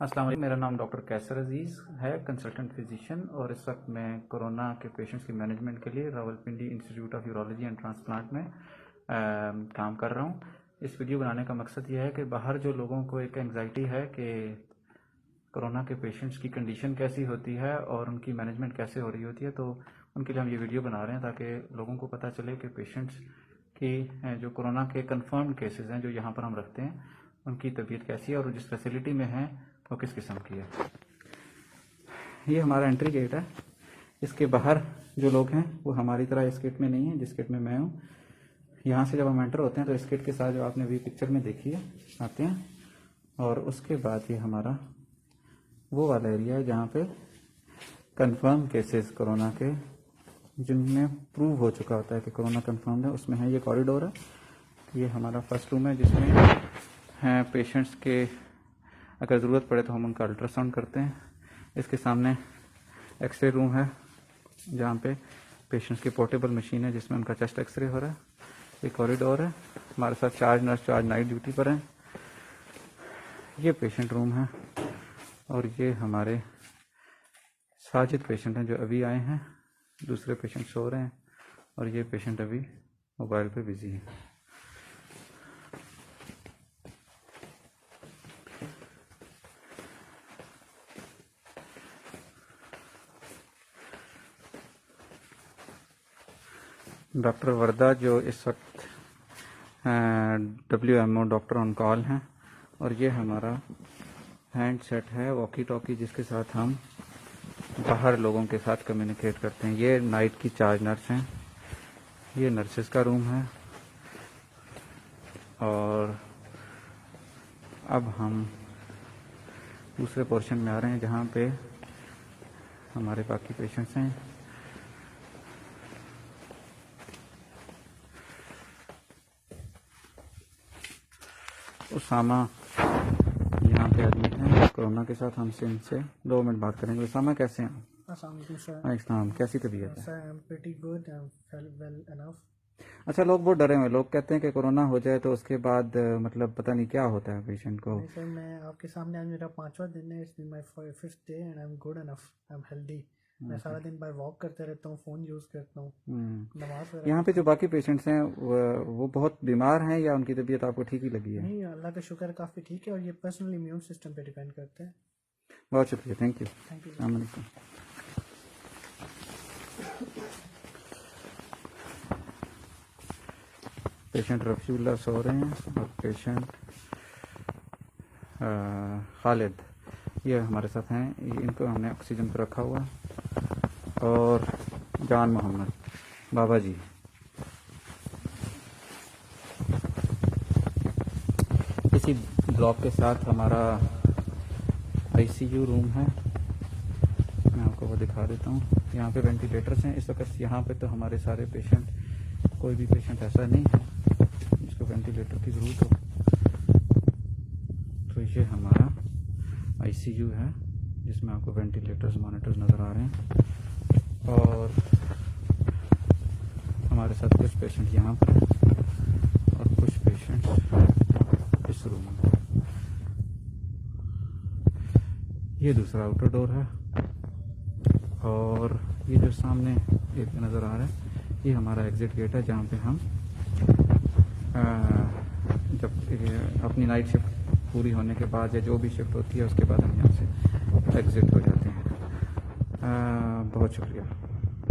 अस्सलाम वालेकुम। मेरा नाम डॉक्टर कैसर अजीज़ है, कंसल्टेंट फिजिशियन, और इस वक्त मैं कोरोना के पेशेंट्स की मैनेजमेंट के लिए Rawalpindi institute of urology and transplant में काम कर रहा हूँ। इस वीडियो बनाने का मकसद यह है कि बाहर जो लोगों को एक एंग्जाइटी है कि कोरोना के पेशेंट्स की कंडीशन कैसी होती है और उनकी मैनेजमेंट कैसे हो रही होती है, तो उनके लिए हम ये वीडियो बना रहे हैं ताकि लोगों को पता चले कि पेशेंट्स की जो कोरोना के कंफर्म्ड केसेस हैं जो यहाँ पर हम रखते हैं उनकी तबीयत कैसी है और जिस फैसिलिटी में है वो किस किस्म की है। ये हमारा एंट्री गेट है। इसके बाहर जो लोग हैं वो हमारी तरह इस किट में नहीं है जिस किट में मैं हूँ। यहाँ से जब हम एंटर होते हैं तो इस किट के साथ जो आपने अभी पिक्चर में देखी है आते हैं, और उसके बाद ये हमारा वो वाला एरिया है जहाँ पे कंफर्म केसेस कोरोना के जिनमें प्रूव हो चुका होता है कि कोरोना कंफर्म है, उसमें है। ये कॉरिडोर है, ये हमारा फर्स्ट रूम है जिसमें हैं पेशेंट्स के अगर ज़रूरत पड़े तो हम उनका अल्ट्रासाउंड करते हैं। इसके सामने एक्सरे रूम है जहाँ पे पेशेंट्स की पोर्टेबल मशीन है जिसमें उनका चेस्ट एक्सरे हो रहा है। ये कॉरिडोर है। हमारे साथ चार्ज नर्स जो आज नाइट ड्यूटी पर हैं। ये पेशेंट रूम है और ये हमारे साजिद पेशेंट हैं जो अभी आए हैं। दूसरे पेशेंट सो रहे हैं और ये पेशेंट अभी मोबाइल पे बिजी है। डॉक्टर वर्दा जो इस वक्त WMO डॉक्टर ऑन कॉल हैं, और ये हमारा हैंड सेट है वॉकी टॉकी जिसके साथ हम बाहर लोगों के साथ कम्युनिकेट करते हैं। ये नाइट की चार्ज नर्स हैं। ये नर्सेस का रूम है। और अब हम दूसरे पोर्शन में आ रहे हैं जहाँ पे हमारे बाकी पेशेंट्स हैं। उसामा यहाँ पे एडमिट हैं कोरोना के साथ। हमसे इनसे 2 मिनट बात करेंगे। उसामा कैसे हैं? अस्सलाम, कैसी तबीयत है? अच्छा, लोग बहुत डरे हुए। लोग कहते हैं कि कोरोना हो जाए तो उसके बाद मतलब पता नहीं क्या होता है पेशेंट को। नहीं सर, मैं आपके सामने आज मेरा 5वां दिन है। It's been my 5th day and I am good enough, I am healthy. मैं सारा दिन बाय वॉक करते रहता हूँ, फ़ोन यूज़ करता हूँ, नमाज। यहाँ पे जो बाकी पेशेंट्स हैं वो बहुत बीमार हैं या उनकी तबीयत आपको ठीक ही लगी है? नहीं, अल्लाह का शुक्र काफ़ी ठीक है और ये पर्सनल इम्यून सिस्टम पे डिपेंड करते हैं। बहुत शुक्रिया, थैंक यू। Thank you. अस्सलाम वालेकुम। पेशेंट रफीउल्लाह सो रहे हैं और पेशेंट खालिद ये हमारे साथ हैं। इनको हमने ऑक्सीजन पर रखा हुआ। और जान मोहम्मद बाबा जी। इसी ब्लॉक के साथ हमारा ICU रूम है। मैं आपको वो दिखा देता हूँ। यहाँ पे वेंटिलेटर्स हैं इस वक्त। यहाँ पे तो हमारे सारे पेशेंट, कोई भी पेशेंट ऐसा नहीं है जिसको वेंटिलेटर की ज़रूरत हो। तो ये हमारा ICU है जिसमें आपको वेंटिलेटर्स, मॉनिटर्स नज़र आ रहे हैं। और हमारे साथ कुछ पेशेंट यहाँ पर हैं और कुछ पेशेंट इस रूम में। ये दूसरा आउटर डोर है और ये जो सामने एक नज़र आ रहा है ये हमारा एग्ज़िट गेट है जहाँ पे हम जब अपनी नाइट शिफ्ट पूरी होने के बाद या जो भी शिफ्ट होती है उसके बाद हम यहाँ से एग्ज़िट हो जाते हैं। बहुत शुक्रिया।